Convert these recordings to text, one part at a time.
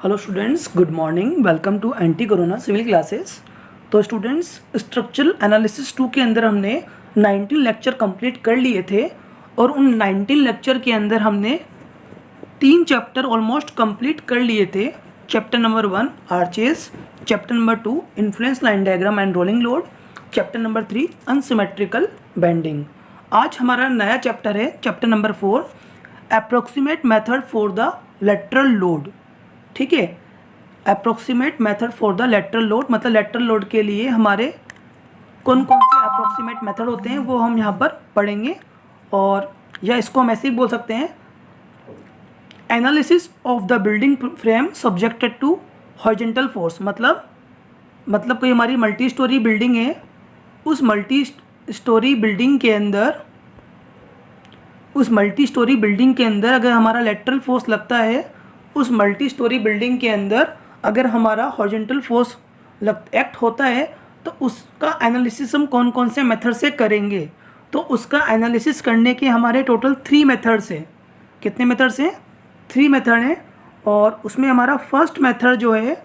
Hello students, good morning. Welcome to anti corona civil classes. तो students, structural analysis 2 के अंदर हमने 19 lecture complete कर लिए थे और उन 19 लेक्चर के अंदर हमने 3 चैप्टर ऑलमोस्ट कंप्लीट कर लिए थे। Chapter number 1 arches, chapter number 2 influence line diagram and rolling load, chapter number 3 unsymmetrical bending. आज हमारा नया चैप्टर है chapter number 4 approximate method for the lateral load. ठीक है, approximate method for the lateral load मतलब लेटरल लोड के लिए हमारे कौन कौन से अप्रोक्सीमेट मेथड होते हैं वो हम यहाँ पर पढ़ेंगे। और या इसको हम ऐसे ही बोल सकते हैं, analysis of the building frame subjected to horizontal force. मतलब कोई हमारी मल्टी स्टोरी बिल्डिंग है, उस मल्टी स्टोरी बिल्डिंग के अंदर अगर हमारा लेटरल फोर्स लगता है, उस मल्टी स्टोरी बिल्डिंग के अंदर अगर हमारा हॉरिजॉन्टल फोर्स एक्ट होता है तो उसका एनालिसिस हम कौन कौन से मेथड से करेंगे। तो उसका एनालिसिस करने के हमारे टोटल 3 मेथड्स हैं। कितने मेथड्स हैं? 3 मेथड हैं। और उसमें हमारा फर्स्ट मेथड जो है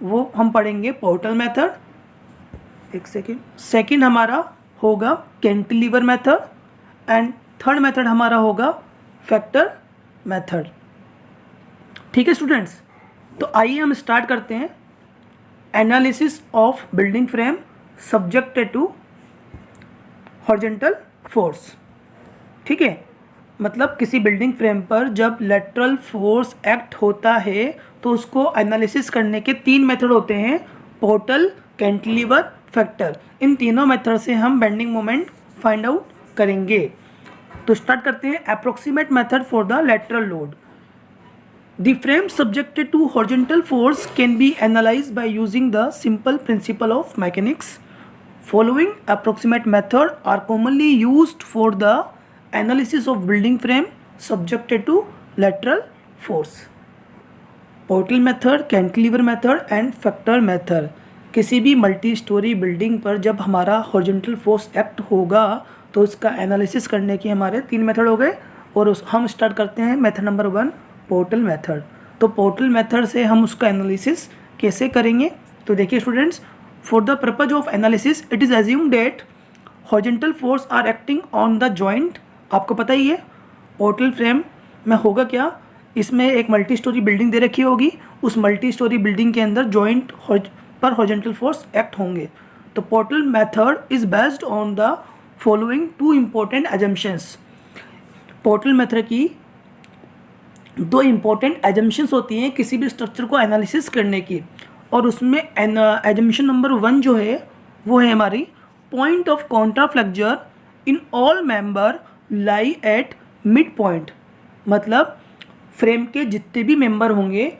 वो हम पढ़ेंगे पोर्टल मेथड। एक सेकेंड हमारा होगा cantilever method and third method हमारा होगा फैक्टर मेथड। ठीक है स्टूडेंट्स, तो आइए हम स्टार्ट करते हैं। Analysis of building frame subjected to horizontal force. ठीक है, मतलब किसी बिल्डिंग फ्रेम पर जब लेटरल फोर्स एक्ट होता है तो उसको एनालिसिस करने के 3 मेथड होते हैं, पोर्टल, कैंटिलीवर, फैक्टर। इन तीनों मेथड से हम बेंडिंग मोमेंट फाइंड आउट करेंगे। तो स्टार्ट करते हैं। Approximate method for the lateral load. The frame subjected to horizontal force can be analyzed by using the simple principle of mechanics. Following approximate method are commonly used for the analysis of building frame subjected to lateral force. Portal method, cantilever method and factor method. किसी भी multi storey building पर जब हमारा horizontal force act होगा तो उसका analysis करने के हमारे 3 मेथड हो गए। और हम स्टार्ट करते हैं मेथड नंबर 1, पोर्टल मेथड। तो पोर्टल मेथड से हम उसका एनालिसिस कैसे करेंगे? तो देखिए students, for the purpose of analysis it is assume that horizontal force are acting on the joint. आपको पता ही है पोर्टल फ्रेम में होगा क्या, इसमें एक मल्टी स्टोरी बिल्डिंग दे रखी होगी, उस मल्टी स्टोरी बिल्डिंग के अंदर जॉइंट पर हॉरिजॉन्टल फोर्स एक्ट होंगे। तो portal method is based on the following 2 important assumptions. Portal method की 2 इम्पोर्टेंट एजम्पशंस होती हैं किसी भी स्ट्रक्चर को एनालिसिस करने की। और उसमें एजम्पशन नंबर 1 जो है वो है हमारी point of contraflexure in all member lie at mid point. मतलब फ्रेम के जितने भी मेंबर होंगे,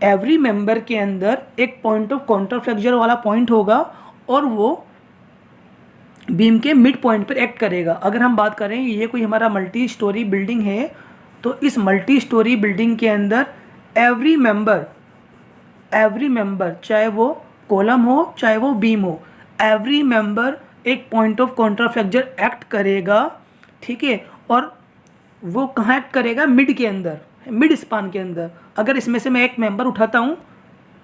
एवरी मेंबर के अंदर एक पॉइंट ऑफ कॉन्ट्राफ्लेक्चर वाला पॉइंट होगा और वो बीम के मिड पॉइंट पर एक्ट करेगा। अगर हम बात करें ये कोई हमारा मल्टी स्टोरी बिल्डिंग है तो इस मल्टी स्टोरी बिल्डिंग के अंदर एवरी मेंबर चाहे वो कॉलम हो चाहे वो बीम हो, एवरी मेंबर एक पॉइंट ऑफ कॉन्ट्राफ्लेक्चर एक्ट करेगा। ठीक है, और वो कहाँ एक्ट करेगा? मिड के अंदर, मिड स्पान के अंदर। अगर इसमें से मैं एक मेंबर उठाता हूँ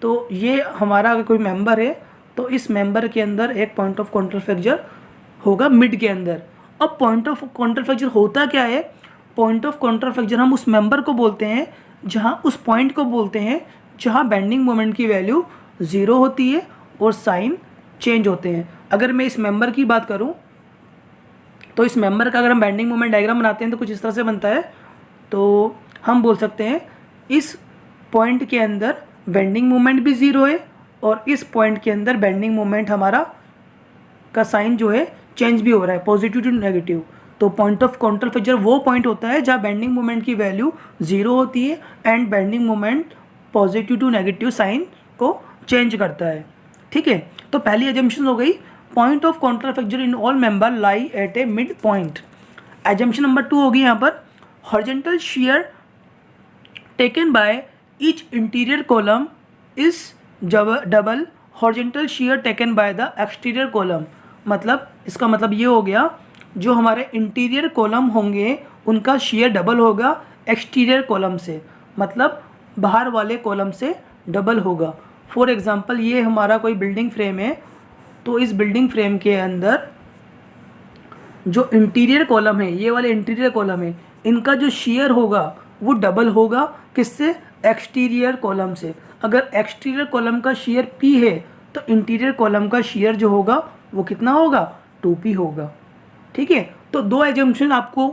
तो ये हमारा अगर कोई मेंबर है तो इस मेंबर के अंदर एक पॉइंट ऑफ कॉन्ट्राफ्लेक्चर होगा मिड के अंदर। अब पॉइंट ऑफ कॉन्ट्राफ्लेक्चर होता क्या है? पॉइंट ऑफ कॉन्ट्राफ्लेक्चर हम उस मेंबर को बोलते हैं, जहाँ उस पॉइंट को बोलते हैं जहाँ बेंडिंग मोमेंट की वैल्यू 0 होती है और साइन चेंज होते हैं। अगर मैं इस मेंबर की बात करूँ तो इस मेंबर का अगर हम बेंडिंग मोमेंट डायग्राम बनाते हैं तो कुछ इस तरह से बनता है। तो हम बोल सकते हैं इस पॉइंट के अंदर बेंडिंग मोमेंट भी 0 है और इस पॉइंट के अंदर बेंडिंग मोमेंट हमारा का साइन जो है चेंज भी हो रहा है, पॉजिटिव टू नेगेटिव। तो पॉइंट ऑफ कॉन्ट्राफ्लेक्चर वो पॉइंट होता है जहाँ बेंडिंग मोमेंट की वैल्यू 0 होती है and bending moment positive to negative sign को चेंज करता है। ठीक है, तो पहली एजम्पशन हो गई point of contraflexure in all member lie at a mid point. Assumption number 2 होगी यहाँ पर horizontal shear taken by each interior column is double horizontal shear taken by the exterior column. मतलब इसका मतलब ये हो गया, जो हमारे इंटीरियर कॉलम होंगे उनका शेयर डबल होगा एक्सटीरियर कॉलम से। मतलब बाहर वाले कॉलम से डबल होगा। फॉर एग्ज़ाम्पल ये हमारा कोई बिल्डिंग फ्रेम है, तो इस बिल्डिंग फ्रेम के अंदर जो इंटीरियर कॉलम है, ये वाले इंटीरियर कॉलम है, इनका जो शेयर होगा वो डबल होगा। किससे? एक्सटीरियर कॉलम से। अगर एक्सटीरियर कॉलम का शेयर P है तो इंटीरियर कॉलम का शेयर जो होगा वो कितना होगा? 2P होगा। ठीक है, तो दो एजम्पशन आपको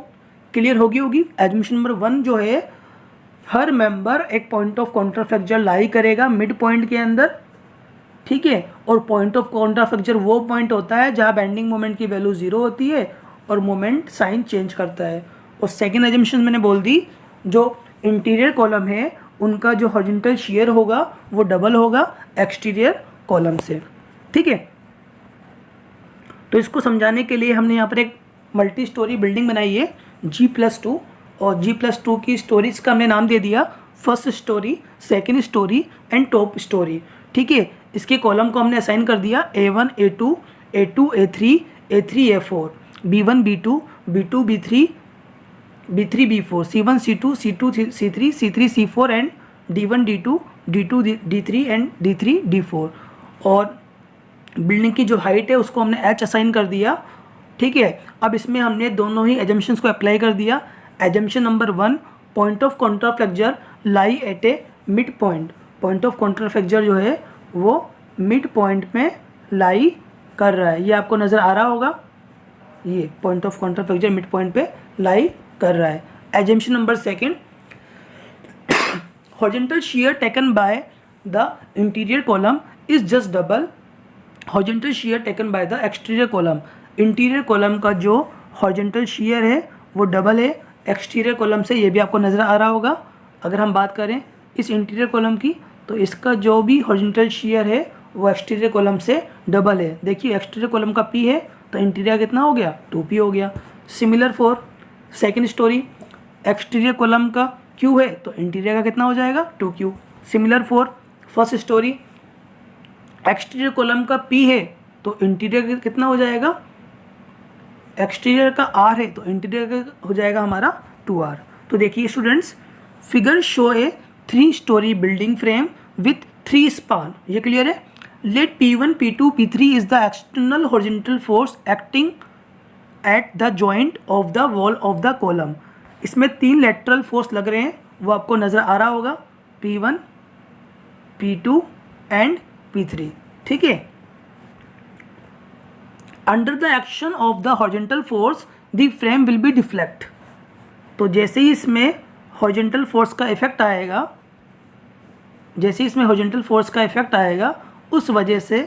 क्लियर होगी। एजम्पशन नंबर 1 जो है, हर मेंबर एक पॉइंट ऑफ कॉन्ट्राफ्लेक्चर लाई करेगा मिड पॉइंट के अंदर। ठीक है, और पॉइंट ऑफ कॉन्ट्राफ्लेक्चर वो पॉइंट होता है जहाँ बेंडिंग मोमेंट की वैल्यू 0 होती है और मोमेंट साइन चेंज करता है। और सेकेंड एजम्पशन मैंने बोल दी, जो इंटीरियर कॉलम है उनका जो हॉरिजॉन्टल शियर होगा वो डबल होगा एक्सटीरियर कॉलम से। ठीक है, तो इसको समझाने के लिए हमने यहाँ पर एक मल्टी स्टोरी बिल्डिंग बनाई है G+2, और G+2 की स्टोरीज का हमने नाम दे दिया first story, second story and top story. ठीक है, इसके कॉलम को हमने असाइन कर दिया A1 A2 A2 A3 A3 A4, B1 B2 B2 B3 B3 B4, C1 C2 C2 C3 C3 C4 and D1 D2 D2 D3 and D3 D4। और building की जो हाइट है उसको हमने H असाइन कर दिया। ठीक है, अब इसमें हमने दोनों ही एजम्पशंस को अप्लाई कर दिया। Assumption number 1, point of contraflexure lie at a mid point. Point of contraflexure जो है वो मिड पॉइंट में लाई कर रहा है। ये आपको नज़र आ रहा होगा, ये point of contraflexure mid point पे लाई कर रहा है। Assumption number 2, horizontal shear taken by the interior column is just double horizontal shear taken by the exterior column। Interior column का जो हॉरिजॉन्टल shear है वो डबल है एक्सटीरियर कॉलम से। ये भी आपको नज़र आ रहा होगा। अगर हम बात करें इस इंटीरियर कॉलम की, तो इसका जो भी हॉरिजॉन्टल shear है वो एक्सटीरियर कॉलम से डबल है। देखिए, एक्सटीरियर कॉलम का P है तो इंटीरियर कितना हो गया? 2P हो गया। Similar for second story, exterior column का Q है तो इंटीरियर का कितना हो जाएगा? 2Q। Similar for first story, exterior column का P है तो इंटीरियर कितना हो जाएगा? एक्सटीरियर का R है तो इंटीरियर का हो जाएगा हमारा 2R। तो देखिए students, figure show a 3 story building frame with 3 span. ये क्लियर है? Let P1 P2 P3 is the external horizontal force acting at the joint of the wall of the column. इसमें 3 lateral force लग रहे हैं, वो आपको नज़र आ रहा होगा, P1 P2 एंड P3। ठीक है, under the action of the horizontal force the frame will be deflect. तो जैसे ही इसमें हॉरिजॉन्टल फोर्स का इफेक्ट आएगा, उस वजह से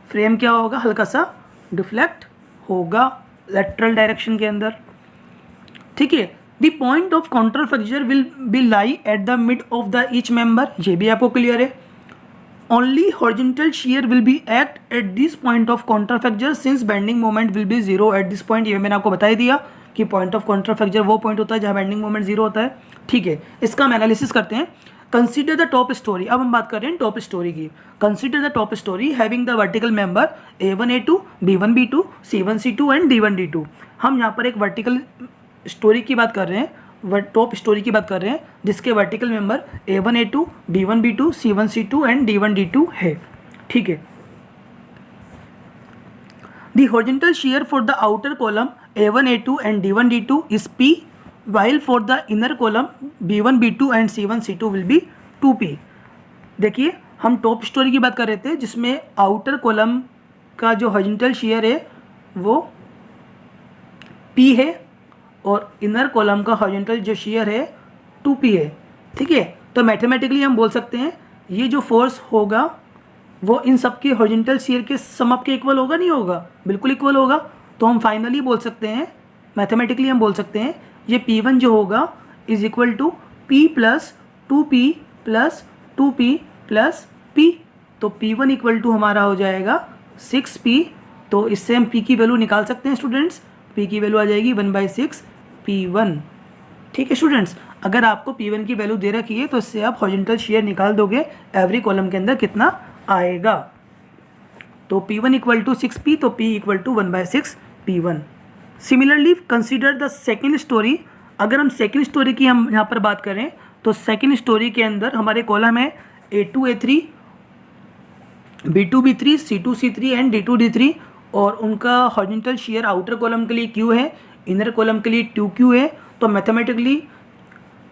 फ्रेम क्या होगा? हल्का सा डिफ्लेक्ट होगा लेटरल डायरेक्शन के अंदर। ठीक है, the point of contraflexure will be lie at the mid of the each member. ये भी आपको क्लियर है। Only horizontal shear will be act at this point of contraflexure since bending moment will be 0 at this point. ये मैंने आपको बता ही दिया कि पॉइंट ऑफ कॉन्ट्राफ्लेक्चर वो पॉइंट होता है जहाँ बेंडिंग मोमेंट 0 होता है। ठीक है, इसका हम एनालिसिस करते हैं। Consider the top story. अब हम बात कर रहे हैं टॉप स्टोरी की। Consider the top story having the vertical member A1 A2 B1 B2 C1 C2 and D1 D2। हम यहाँ पर एक वर्टिकल स्टोरी की बात कर रहे हैं, टॉप स्टोरी की बात कर रहे हैं, जिसके vertical member A1 A2 B1 B2 C1 C2 and D1 D2 है। ठीक है, the horizontal shear for the outer column A1 A2 and D1 D2 is P, while for the inner column B1 B2 and C1 C2 will be 2P। देखिए, हम top story की बात कर रहे थे जिसमें आउटर कॉलम का जो हॉरिजॉन्टल shear है वो P है और इनर कॉलम का हॉरिजॉन्टल जो shear है 2P है। ठीक है, तो मैथमेटिकली हम बोल सकते हैं ये जो फोर्स होगा वो इन सब के हॉरिजॉन्टल shear के सम अप के इक्वल होगा, नहीं होगा? बिल्कुल इक्वल होगा। तो हम फाइनली बोल सकते हैं, मैथमेटिकली हम बोल सकते हैं ये P1 जो होगा is equal to P plus 2P plus 2P plus P। तो P1 इक्वल टू हमारा हो जाएगा 6P। तो इससे हम P की वैल्यू निकाल सकते हैं स्टूडेंट्स। P की वैल्यू आ जाएगी 1/6 P1। ठीक है स्टूडेंट्स, अगर आपको P1 की वैल्यू दे रखी है तो इससे आप हॉरिजॉन्टल shear निकाल दोगे एवरी कॉलम के अंदर कितना आएगा। तो P1 इक्वल टू 6P, तो P equal to 1/6 P1। Similarly consider the second story. अगर हम सेकेंड स्टोरी की हम यहाँ पर बात करें तो सेकंड स्टोरी के अंदर हमारे कॉलम है A2 A3, B2 B3, C2 C3 and D2 D3, और उनका हॉरिजॉन्टल शेयर आउटर कॉलम के लिए Q है, इनर कॉलम के लिए 2Q है। तो मैथमेटिकली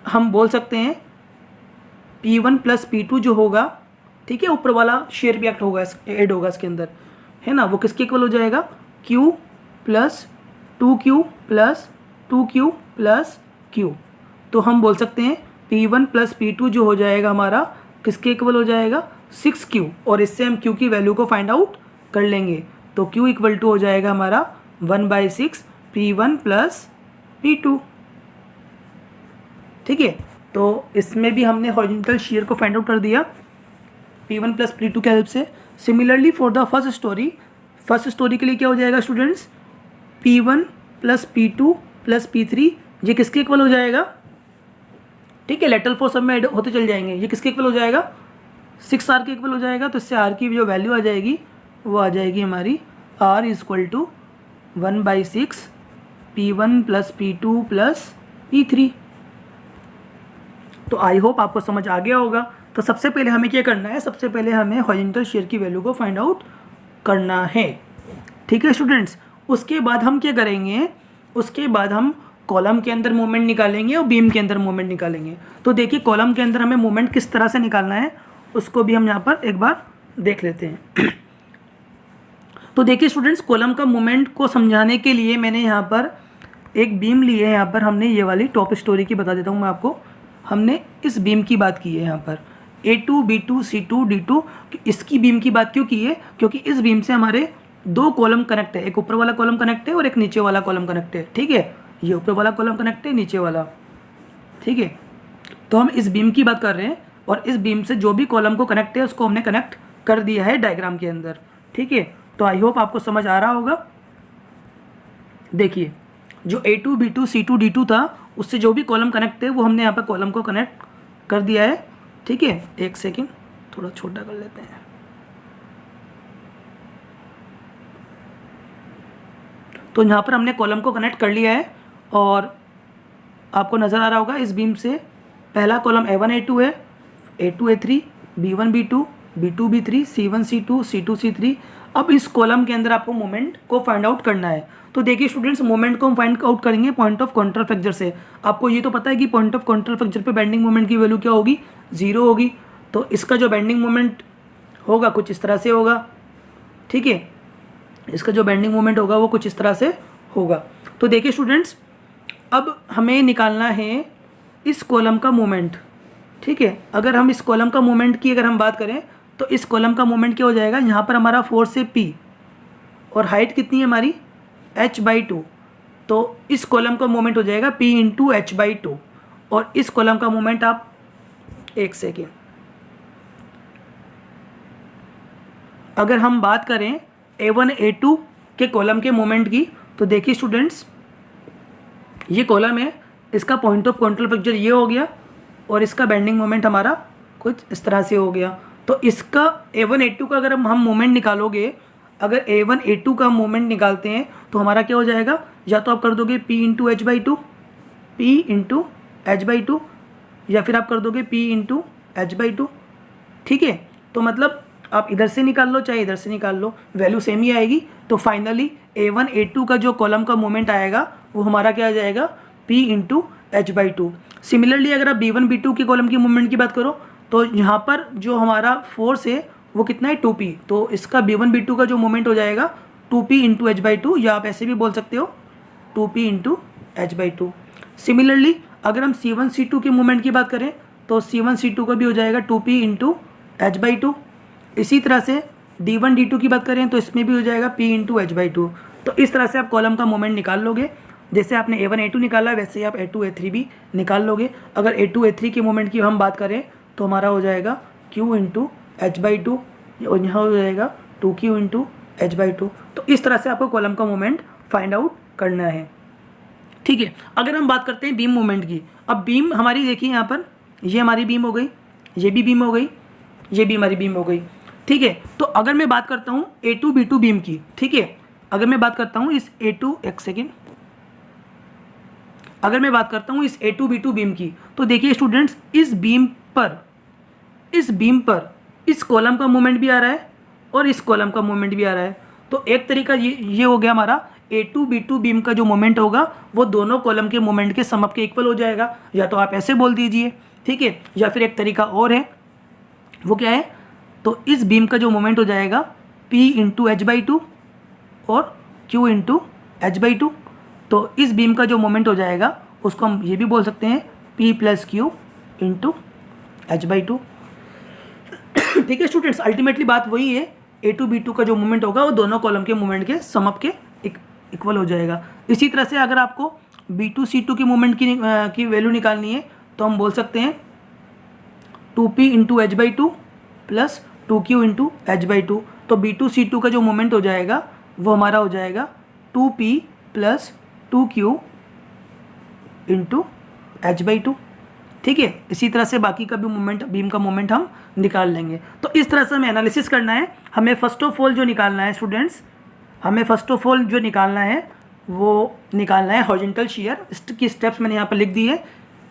हम बोल सकते हैं P1 प्लस P2 जो होगा, ठीक है, ऊपर वाला शेयर भी एक्ट होगा, ऐड होगा इसके अंदर, है ना, वो किसके इक्वल हो जाएगा, Q plus 2Q plus 2Q plus Q। तो हम बोल सकते हैं P1 प्लस P2 जो हो जाएगा हमारा किसके इक्वल हो जाएगा, 6Q, और इससे हम Q की वैल्यू को फाइंड आउट कर लेंगे। तो Q इक्वल टू हो जाएगा हमारा 1/6 P1 प्लस P2, ठीक है। तो इसमें भी हमने हॉरिजॉन्टल शेयर को फाइंड आउट कर दिया P1 प्लस P2 के हेल्प से। Similarly for the first story के लिए क्या हो जाएगा students, P1 plus P2 plus P3, ये किसके इक्वल हो जाएगा, ठीक है, लेटरल फोर्स सब में ऐड होते चल जाएंगे, ये किसके इक्वल हो जाएगा, 6R के इक्वल हो जाएगा। तो इससे R की जो वैल्यू आ जाएगी वो आ जाएगी हमारी R equal to 1/6 P1 plus P2 plus P3। तो आई होप आपको समझ आ गया होगा। तो सबसे पहले हमें क्या करना है, सबसे पहले हमें हॉरिजॉन्टल शेयर की वैल्यू को फाइंड आउट करना है, ठीक है स्टूडेंट्स। उसके बाद हम क्या करेंगे, उसके बाद हम कॉलम के अंदर मोमेंट निकालेंगे और बीम के अंदर मोमेंट निकालेंगे। तो देखिए कॉलम के अंदर हमें मोमेंट किस तरह से निकालना है उसको भी हम यहाँ पर एक बार देख लेते हैं। तो देखिए स्टूडेंट्स, कॉलम का मोमेंट को समझाने के लिए मैंने यहाँ पर एक बीम ली है, यहाँ पर हमने ये वाली टॉप स्टोरी की बता देता हूँ मैं आपको, हमने इस बीम की बात की है यहाँ पर A2 B2 C2 D2। इसकी बीम की बात क्यों की है, क्योंकि इस बीम से हमारे दो कॉलम कनेक्ट है, एक ऊपर वाला कॉलम कनेक्ट है और एक नीचे वाला कॉलम कनेक्ट है, ठीक है, ये ऊपर वाला कॉलम कनेक्ट है, नीचे वाला, ठीक है। तो हम इस बीम की बात कर रहे हैं और इस बीम से जो भी कॉलम को कनेक्ट है उसको हमने कनेक्ट कर दिया है डायग्राम के अंदर, ठीक है। तो आई होप आपको समझ आ रहा होगा। देखिए जो A2 B2 C2 D2 था उससे जो भी कॉलम कनेक्ट है वो हमने यहाँ पर कॉलम को कनेक्ट कर दिया है, ठीक है। एक सेकेंड थोड़ा छोटा कर लेते हैं। तो यहाँ पर हमने कॉलम को कनेक्ट कर लिया है और आपको नज़र आ रहा होगा इस बीम से पहला कॉलम A1 A2 है, A2 A3, B1 B2, B2 B3, C1 C2, C2 C3। अब इस कॉलम के अंदर आपको मोमेंट को फाइंड आउट करना है। तो देखिए स्टूडेंट्स, मोमेंट को हम फाइंड आउट करेंगे पॉइंट ऑफ कॉन्ट्रा फ्रैक्चर से। आपको ये तो पता है कि पॉइंट ऑफ कॉन्ट्रा फ्रैक्चर पे बेंडिंग मोमेंट की वैल्यू क्या होगी, 0 होगी। तो इसका जो बेंडिंग मोमेंट होगा कुछ इस तरह से होगा, ठीक है, इसका जो बेंडिंग मोमेंट होगा वो कुछ इस तरह से होगा। तो देखिए स्टूडेंट्स, अब हमें निकालना है इस कॉलम का मोमेंट, ठीक है। अगर हम इस कॉलम का मोमेंट की अगर हम बात करें तो इस कॉलम का मोमेंट क्या हो जाएगा, यहाँ पर हमारा फोर्स है P और हाइट कितनी है हमारी h/2। तो इस कॉलम का मोमेंट हो जाएगा P × h/2 और इस कॉलम का मोमेंट आप एक सेकेंड, अगर हम बात करें A1 A2 के कॉलम के मोमेंट की, तो देखिए स्टूडेंट्स ये कॉलम है, इसका पॉइंट ऑफ कॉन्ट्रा फ्रैक्चर ये हो गया और इसका बेंडिंग मोमेंट हमारा कुछ इस तरह से हो गया। तो इसका A1 A2 का अगर हम मोमेंट निकालोगे, अगर A1 A2 का मोमेंट निकालते हैं तो हमारा क्या हो जाएगा, या तो आप कर दोगे P × h/2 या फिर आप कर दोगे P × h/2, ठीक है। तो मतलब आप इधर से निकाल लो चाहे इधर से निकाल लो, वैल्यू सेम ही आएगी। तो फाइनली A1 A2 का जो कॉलम का मोमेंट आएगा वो हमारा क्या आ जाएगा, P × h/2। सिमिलरली अगर आप B1 B2 के कॉलम की मूवमेंट की बात करो तो यहाँ पर जो हमारा फोर्स है वो कितना है 2P। तो इसका B1 B2 का जो मोमेंट हो जाएगा 2P × h/2, या आप ऐसे भी बोल सकते हो 2P × h/2। सिमिलरली अगर हम C1 C2 की मूवमेंट की बात करें तो C1 C2 का भी हो जाएगा 2P × h/2। इसी तरह से D1 D2 की बात करें तो इसमें भी हो जाएगा P × h/2। तो इस तरह से आप कॉलम का मोमेंट निकाल लोगे। जैसे आपने A1 A2 निकाला वैसे ही आप A2 A3 भी निकाल लोगे। अगर A2 A3 के मोमेंट की हम बात करें तो हमारा हो जाएगा Q × h/2 और यहाँ हो जाएगा 2Q × h/2। तो इस तरह से आपको कॉलम का मोमेंट फाइंड आउट करना है, ठीक है। अगर हम बात करते हैं बीम मोमेंट की, अब बीम हमारी देखिए यहाँ पर ये हमारी बीम हो गई, ये भी बीम हो गई, ये भी हमारी बीम हो गई, ठीक है। तो अगर मैं बात करता हूँ A2 B2 बीम की, ठीक है, अगर मैं बात करता हूँ इस A2, एक सेकेंड, अगर मैं बात करता हूँ इस A2B2 बीम की, तो देखिए स्टूडेंट्स, इस बीम पर इस कॉलम का मोमेंट भी आ रहा है और इस कॉलम का मोमेंट भी आ रहा है। तो एक तरीका ये हो गया हमारा, A2B2 बीम का जो मोमेंट होगा वो दोनों कॉलम के मोमेंट के सम के इक्वल हो जाएगा, या तो आप ऐसे बोल दीजिए, ठीक है। या फिर एक तरीका और है, वो क्या है, तो इस बीम का जो मोमेंट हो जाएगा P इंटू H/2 और Q इंटू H/2। तो इस बीम का जो मोमेंट हो जाएगा उसको हम ये भी बोल सकते हैं P plus Q into H/2। ठीक है स्टूडेंट्स, अल्टीमेटली बात वही है, A2B2 का जो मोमेंट होगा वो दोनों कॉलम के मोमेंट के सम के इक्वल हो जाएगा। इसी तरह से अगर आपको B2C2 के मोमेंट की वैल्यू निकालनी है तो हम बोल सकते हैं 2P into H/2 plus 2Q into H/2। तो B2C2 का जो मोमेंट हो जाएगा वो हमारा हो जाएगा 2P plus 2Q into H/2, ठीक है। इसी तरह से बाकी का भी मोमेंट, बीम का मोमेंट हम निकाल लेंगे। तो इस तरह से हमें एनालिसिस करना है। हमें फर्स्ट ऑफ ऑल जो निकालना है स्टूडेंट्स, हमें फर्स्ट ऑफ ऑल जो निकालना है वो निकालना है हॉरिजॉन्टल शियर। इसकी स्टेप्स मैंने यहाँ पर लिख दी है।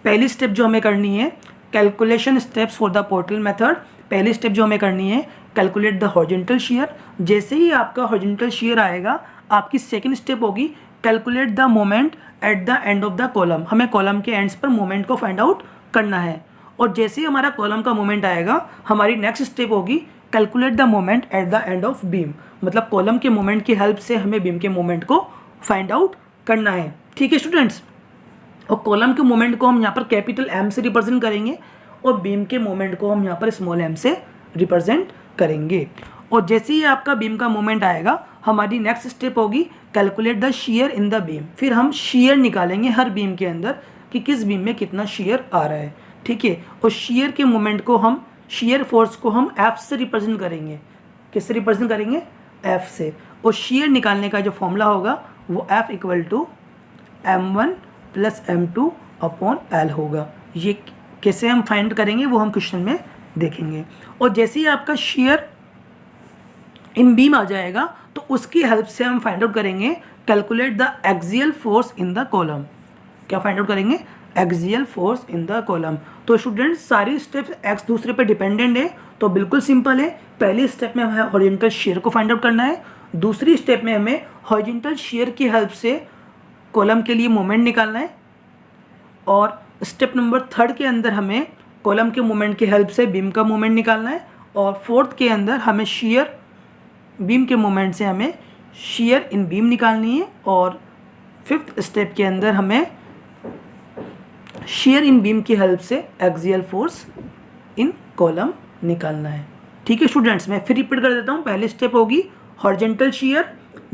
पहली स्टेप जो हमें करनी है, calculation steps for the portal method. पहली स्टेप जो हमें करनी है, कैलकुलेट द हॉरिजॉन्टल शियर। जैसे ही आपका हॉरिजॉन्टल शियर आएगा, आपकी सेकंड स्टेप होगी calculate the moment at the end of the column. हमें कॉलम के एंड्स पर मोमेंट को फाइंड आउट करना है। और जैसे ही हमारा कॉलम का मोमेंट आएगा, हमारी नेक्स्ट स्टेप होगी calculate the moment at the end of beam. मतलब कॉलम के मोमेंट की हेल्प से हमें बीम के मोमेंट को फाइंड आउट करना है, ठीक है स्टूडेंट्स। और कॉलम के मोमेंट को हम यहाँ पर कैपिटल M से रिप्रेजेंट करेंगे और बीम के मोमेंट को हम यहाँ पर स्मॉल m से रिप्रेजेंट करेंगे। और जैसे ही आपका बीम का मोमेंट आएगा, हमारी नेक्स्ट स्टेप होगी calculate the shear in the beam. फिर हम शियर निकालेंगे हर बीम के अंदर कि किस बीम में कितना शियर आ रहा है, ठीक है। और शियर के मोमेंट को हम, शियर फोर्स को हम F से रिप्रेजेंट करेंगे। किससे रिप्रेजेंट करेंगे? F से। और शियर निकालने का जो फॉर्मूला होगा वो F equal to M1 plus M2 upon L होगा। ये कैसे हम फाइंड करेंगे वो हम क्वेश्चन में देखेंगे। और जैसे ही आपका शियर इन बीम आ जाएगा तो उसकी हेल्प से हम फाइंड आउट करेंगे calculate the axial force in the column. क्या फाइंड आउट करेंगे? Axial force in the column. तो स्टूडेंट्स, सारी स्टेप्स एक्स दूसरे पे डिपेंडेंट है, तो बिल्कुल सिंपल है। पहली स्टेप में हमें हॉरिजॉन्टल शियर को फाइंड आउट करना है, दूसरी स्टेप में हमें हॉरिजॉन्टल शियर की हेल्प से कॉलम के लिए मोमेंट निकालना है, और स्टेप नंबर 3 के अंदर हमें कॉलम के मोमेंट की हेल्प से बीम का मोमेंट निकालना है, और 4th के अंदर हमें शियर, बीम के मोमेंट से हमें शियर इन बीम निकालनी है, और 5th स्टेप के अंदर हमें शियर इन बीम की हेल्प से एक्सियल फोर्स इन कॉलम निकालना है। ठीक है स्टूडेंट्स, मैं फिर रिपीट कर देता हूँ। पहली स्टेप होगी हॉरिजॉन्टल शियर,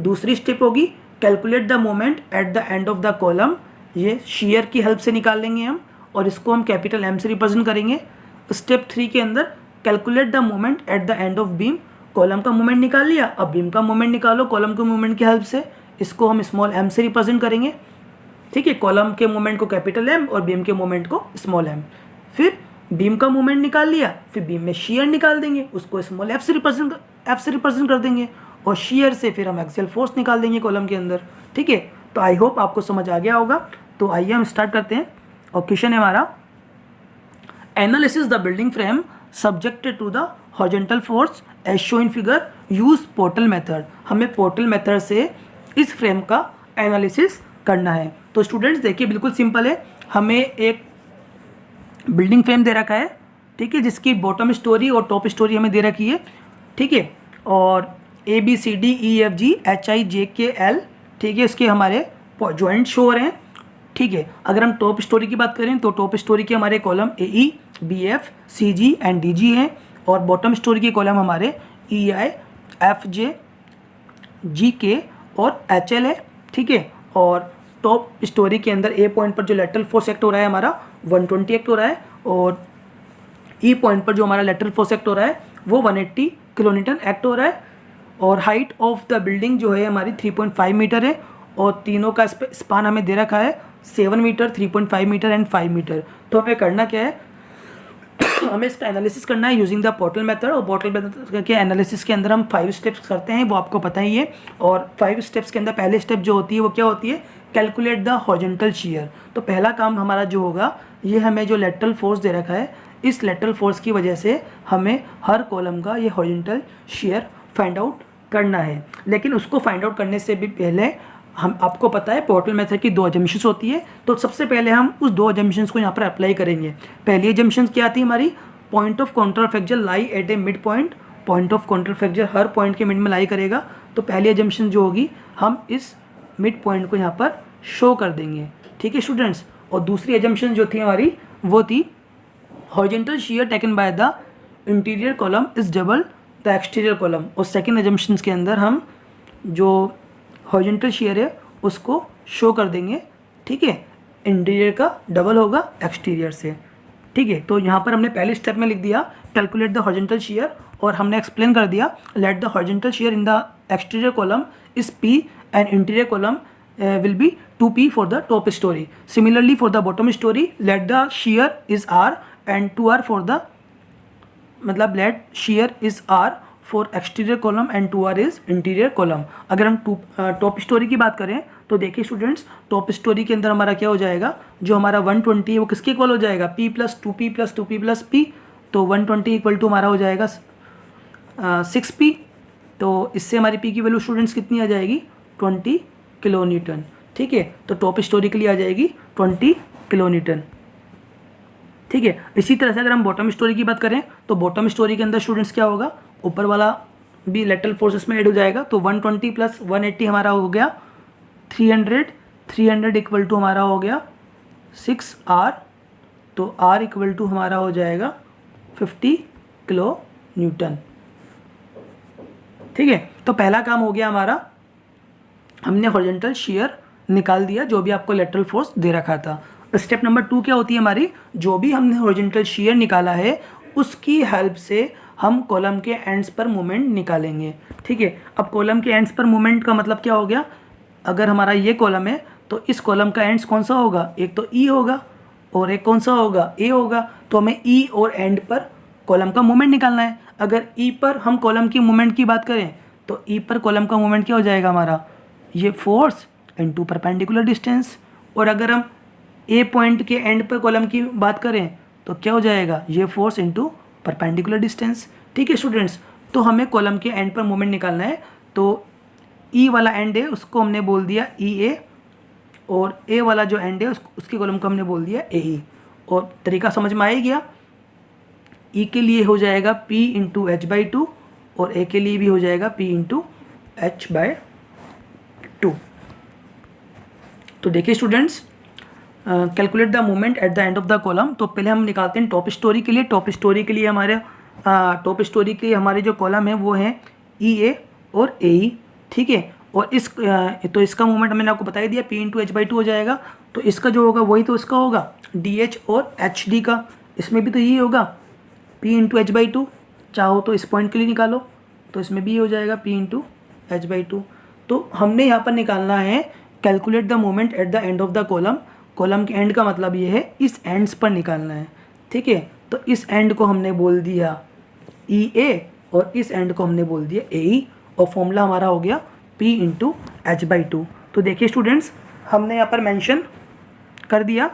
दूसरी स्टेप होगी calculate the moment at the end of the column. ये शियर की हेल्प से निकाल लेंगे हम, और इसको हम कैपिटल M से रिप्रेजेंट करेंगे। स्टेप 3 के अंदर calculate the moment at the end of beam. Column का मोमेंट निकाल लिया, अब बीम का मोमेंट निकालो कॉलम के मोमेंट की हेल्प से। इसको हम स्मॉल m से रिप्रेजेंट करेंगे, ठीक है। कॉलम के मोमेंट को कैपिटल M और बीम के मोमेंट को स्मॉल m। फिर बीम का मोमेंट निकाल लिया, फिर बीम में शियर निकाल देंगे, उसको स्मॉल f से रिप्रेजेंट कर देंगे, और शियर से फिर हम एक्सियल फोर्स निकाल देंगे कॉलम के अंदर, ठीक है। तो आई होप आपको समझ आ गया होगा। तो आइए हम स्टार्ट करते हैं। और क्वेश्चन है हमारा, analysis the building frame subjected to the horizontal force as show in figure, use portal method. हमें पोर्टल मेथड से इस फ्रेम का एनालिसिस करना है। तो स्टूडेंट्स देखिए, बिल्कुल सिंपल है। हमें एक बिल्डिंग फ्रेम दे रखा है, ठीक है, जिसकी बॉटम स्टोरी और टॉप स्टोरी हमें दे रखी है, ठीक है। और ABCDEFGHIJKL, ठीक है, इसके हमारे जॉइंट शो हो रहे हैं, ठीक है। अगर हम टॉप स्टोरी की बात करें तो टॉप स्टोरी के हमारे column AE, BF, CG and DG हैं, और बॉटम स्टोरी के कॉलम हमारे EI, FJ, GK और HL है, ठीक है। और टॉप स्टोरी के अंदर A पॉइंट पर जो लेटरल फोर्स एक्ट हो रहा है हमारा 120 एक्ट हो रहा है, और E पॉइंट पर जो हमारा लेटरल फोर्स एक्ट हो रहा है वो 180 किलोन्यूटन एक्ट हो रहा है। और हाइट ऑफ द बिल्डिंग जो है हमारी 3.5 मीटर है, और तीनों का स्पान हमें दे रखा है 7 मीटर, 3.5 मीटर एंड 5 मीटर। तो हमें करना क्या है, हमें इसका एनालिसिस करना है यूजिंग द पोर्टल मेथड, और पोर्टल मेथड के एनालिसिस के अंदर हम 5 स्टेप्स करते हैं, वो आपको पता ही है। और 5 स्टेप्स के अंदर पहले स्टेप जो होती है वो क्या होती है, कैलकुलेट द हॉरिजॉन्टल शियर। तो पहला काम हमारा जो होगा, ये हमें जो लेटरल फोर्स दे रखा है, इस लेटरल फोर्स की वजह से हमें हर कॉलम का ये हॉरिजॉन्टल शियर फाइंड आउट करना है। लेकिन उसको फाइंड आउट करने से भी पहले हम, आपको पता है पोर्टल मेथड की 2 अजम्पशंस होती है, तो सबसे पहले हम उस 2 अजम्पशंस को यहाँ पर अप्लाई करेंगे। पहली अजम्पशन क्या आती है हमारी, point of counter fracture lie at a mid point, point of counter fracture her point के मिड में लाई करेगा। तो पहली अजम्पशन जो होगी, हम इस मिड पॉइंट को यहाँ पर शो कर देंगे, ठीक है स्टूडेंट्स। और दूसरी अजम्पशन जो थी हमारी, वो थी horizontal shear taken by the interior column is double the exterior column. और सेकेंड अजम्पशन के अंदर हम जो हॉरिजॉन्टल शियर है उसको शो कर देंगे, ठीक है, इंटीरियर का डबल होगा एक्सटीरियर से, ठीक है। तो यहाँ पर हमने पहले स्टेप में लिख दिया कैलकुलेट द हॉरिजॉन्टल शियर, और हमने एक्सप्लेन कर दिया let the horizontal shear in the exterior column is P and interior column will be 2P for the top story. Similarly for the bottom story, let the shear is R and 2R for the, मतलब let shear is R for exterior column and 2R is interior column. अगर हम top story की बात करें तो देखिए students, top story के अंदर हमारा क्या हो जाएगा, जो हमारा 120 है वो किसके इक्वल हो जाएगा, P plus 2P plus 2P plus P। तो 120 इक्वल टू हमारा हो जाएगा 6P। तो इससे हमारी P की वैल्यू स्टूडेंट्स कितनी आ जाएगी, 20 किलो न्यूटन, ठीक है। तो टॉप स्टोरी के लिए आ जाएगी 20 किलो न्यूटन, ठीक है। इसी तरह से अगर हम बॉटम स्टोरी की बात करें तो बॉटम स्टोरी के अंदर स्टूडेंट्स क्या होगा, ऊपर वाला भी लेटरल फोर्सेस में ऐड हो जाएगा। तो 120 प्लस 180 हमारा हो गया 300 इक्वल टू हमारा हो गया 6R। तो R इक्वल टू हमारा हो जाएगा 50 किलो न्यूटन, ठीक है। तो पहला काम हो गया हमारा, हमने हॉरिजॉन्टल शियर निकाल दिया जो भी आपको लेटरल फोर्स दे रखा था। स्टेप नंबर 2 क्या होती है हमारी, जो भी हमने हॉरिजॉन्टल शियर निकाला है उसकी हेल्प से हम कॉलम के एंड्स पर मोमेंट निकालेंगे, ठीक है। अब कॉलम के एंड्स पर मोमेंट का मतलब क्या हो गया, अगर हमारा ये कॉलम है तो इस कॉलम का एंड्स कौन सा होगा, एक तो ई होगा और एक कौन सा होगा, ए होगा। तो हमें ई और एंड पर कॉलम का मोमेंट निकालना है। अगर ई पर हम कॉलम की मोमेंट की बात करें तो ई पर कॉलम का मोमेंट क्या हो जाएगा हमारा, ये फोर्स इनटू परपेंडिकुलर डिस्टेंस। और अगर हम ए पॉइंट के एंड पर कॉलम की बात करें तो क्या हो जाएगा, ये फोर्स इनटू परपेंडिकुलर डिस्टेंस, ठीक है स्टूडेंट्स। तो हमें कॉलम के एंड पर मोमेंट निकालना है। तो ई वाला एंड है उसको हमने बोल दिया ई ए, और ए वाला जो एंड है उसकी कॉलम को हमने बोल दिया ए ई। और तरीका समझ में आ ही गया। ई के लिए हो जाएगा P इंटू एच बाई 2 और ए के लिए भी हो जाएगा P इंटू एच बाई 2। तो देखिए students, calculate the moment at the end of the column. तो पहले हम निकालते हैं टॉप स्टोरी के लिए। टॉप स्टोरी के लिए हमारे जो कॉलम है वो है ई ए और ए ई, ठीक है। और तो इसका मोमेंट मैंने आपको बता ही दिया P इंटू एच बाई 2 हो जाएगा। तो इसका जो होगा वही तो इसका होगा डी एच और एच डी का, इसमें भी तो यही होगा P इंटू एच बाई 2। चाहो तो इस पॉइंट के लिए निकालो तो इसमें भी ये हो जाएगा P इंटू एच बाई 2। तो हमने यहाँ पर निकालना है calculate the moment at the end of the column. Column के एंड का मतलब ये है इस एंड्स पर निकालना है, ठीक है। तो इस एंड को हमने बोल दिया ई ए और इस एंड को हमने बोल दिया ए ई, और फॉर्मूला हमारा हो गया P इंटू एच बाई 2। तो देखिए स्टूडेंट्स, हमने यहाँ पर मेंशन कर दिया